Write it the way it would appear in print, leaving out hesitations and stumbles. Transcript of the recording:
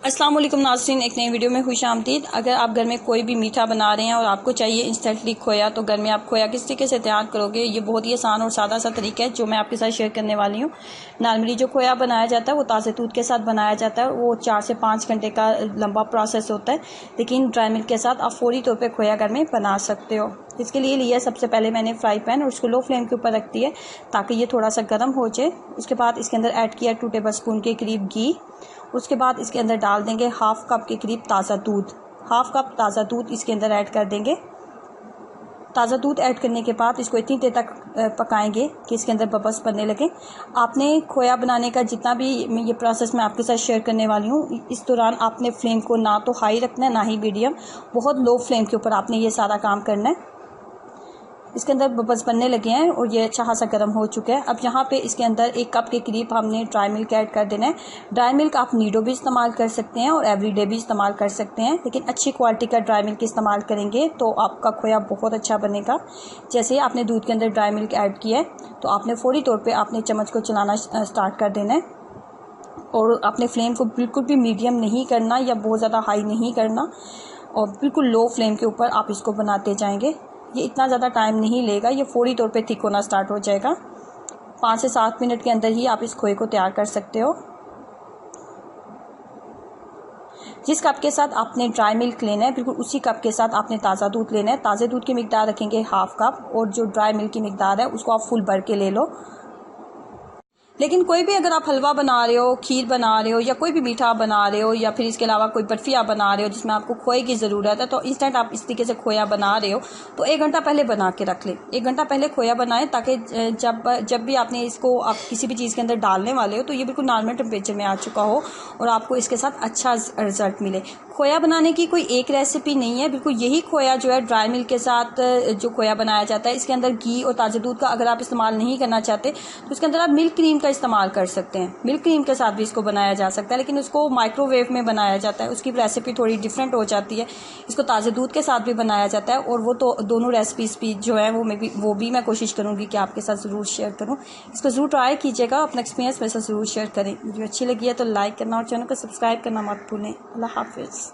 अस्सलाम वालेकुम नाज़रीन, एक नई वीडियो में खुशामदीद। अगर आप घर में कोई भी मीठा बना रहे हैं और आपको चाहिए इंस्टेंटली खोया, तो घर में आप खोया किस तरीके से तैयार करोगे, ये बहुत ही आसान और सादा सा तरीका है जो मैं आपके साथ शेयर करने वाली हूँ। नॉर्मली जो खोया बनाया जाता है वो ताज़े दूध के साथ बनाया जाता है, वो 4 से 5 घंटे का लंबा प्रोसेस होता है, लेकिन ड्राई मिल्क के साथ आप फौरी तौर पर खोया घर में बना सकते हो। इसके लिए लिया सबसे पहले मैंने फ्राई पैन और उसको लो फ्लेम के ऊपर रख दिया ताकि ये थोड़ा सा गर्म हो जाए। उसके बाद इसके अंदर ऐड किया 2 टेबल स्पून के करीब घी। उसके बाद इसके अंदर डाल देंगे हाफ कप के करीब ताज़ा दूध। हाफ कप ताज़ा दूध इसके अंदर ऐड कर देंगे। ताज़ा दूध ऐड करने के बाद इसको इतनी देर तक पकाएंगे कि इसके अंदर बबल्स बनने लगे। आपने खोया बनाने का जितना भी ये प्रोसेस मैं आपके साथ शेयर करने वाली हूँ, इस दौरान आपने फ्लेम को ना तो हाई रखना है ना ही मीडियम, बहुत लो फ्लेम के ऊपर आपने ये सारा काम करना है। इसके अंदर बबल्स बनने लगे हैं और ये अच्छा खासा गर्म हो चुका है। अब यहाँ पे इसके अंदर 1 कप के करीब हमने ड्राई मिल्क ऐड कर देना है। ड्राई मिल्क आप नीडो भी इस्तेमाल कर सकते हैं और एवरीडे भी इस्तेमाल कर सकते हैं, लेकिन अच्छी क्वालिटी का ड्राई मिल्क इस्तेमाल करेंगे तो आपका खोया बहुत अच्छा बनेगा। जैसे ही आपने दूध के अंदर ड्राई मिल्क ऐड किया है तो आपने फौरी तौर पर आपने चम्मच को चलाना स्टार्ट कर देना है और अपने फ्लेम को बिल्कुल भी मीडियम नहीं करना या बहुत ज़्यादा हाई नहीं करना, और बिल्कुल लो फ्लेम के ऊपर आप इसको बनाते जाएंगे। ये इतना ज़्यादा टाइम नहीं लेगा, ये फौरी तौर पे थिक होना स्टार्ट हो जाएगा। 5 से 7 मिनट के अंदर ही आप इस खोए को तैयार कर सकते हो। जिस कप के साथ आपने ड्राई मिल्क लेना है, बिल्कुल उसी कप के साथ आपने ताज़ा दूध लेना है। ताज़े दूध की मिकदार रखेंगे हाफ कप और जो ड्राई मिल्क की मिकदार है उसको आप फुल भर के ले लो। लेकिन कोई भी अगर आप हलवा बना रहे हो, खीर बना रहे हो या कोई भी मीठा बना रहे हो या फिर इसके अलावा कोई बर्फ़ी आप बना रहे हो जिसमें आपको खोए की ज़रूरत है, तो इंस्टेंट आप इस तरीके से खोया बना रहे हो तो 1 घंटा पहले बना के रख लें। 1 घंटा पहले खोया बनाएं ताकि जब भी आपने इसको आप किसी भी चीज़ के अंदर डालने वाले हो तो ये बिल्कुल नॉर्मल टेम्परेचर में आ चुका हो और आपको इसके साथ अच्छा रिजल्ट मिले। खोया बनाने की कोई एक रेसिपी नहीं है, बिल्कुल यही खोया जो है ड्राई मिल्क के साथ जो खोया बनाया जाता है, इसके अंदर घी और ताज़े दूध का अगर आप इस्तेमाल नहीं करना चाहते तो इसके अंदर आप मिल्क क्रीम का इस्तेमाल कर सकते हैं। मिल्क क्रीम के साथ भी इसको बनाया जा सकता है, लेकिन उसको माइक्रोवेव में बनाया जाता है, उसकी रेसिपी थोड़ी डिफरेंट हो जाती है। इसको ताज़े दूध के साथ भी बनाया जाता है और वो तो दोनों रेसिपीज़ भी जो है वो भी मैं कोशिश करूँगी कि आपके साथ ज़रूर शेयर करूँ। इसको ज़रूर ट्राई कीजिएगा, अपना एक्सपीरियंस मेरे साथ ज़रूर शेयर करें। वीडियो अच्छी लगी है तो लाइक करना और चैनल को सब्सक्राइब करना मत भूलें। अल्लाह हाफिज़।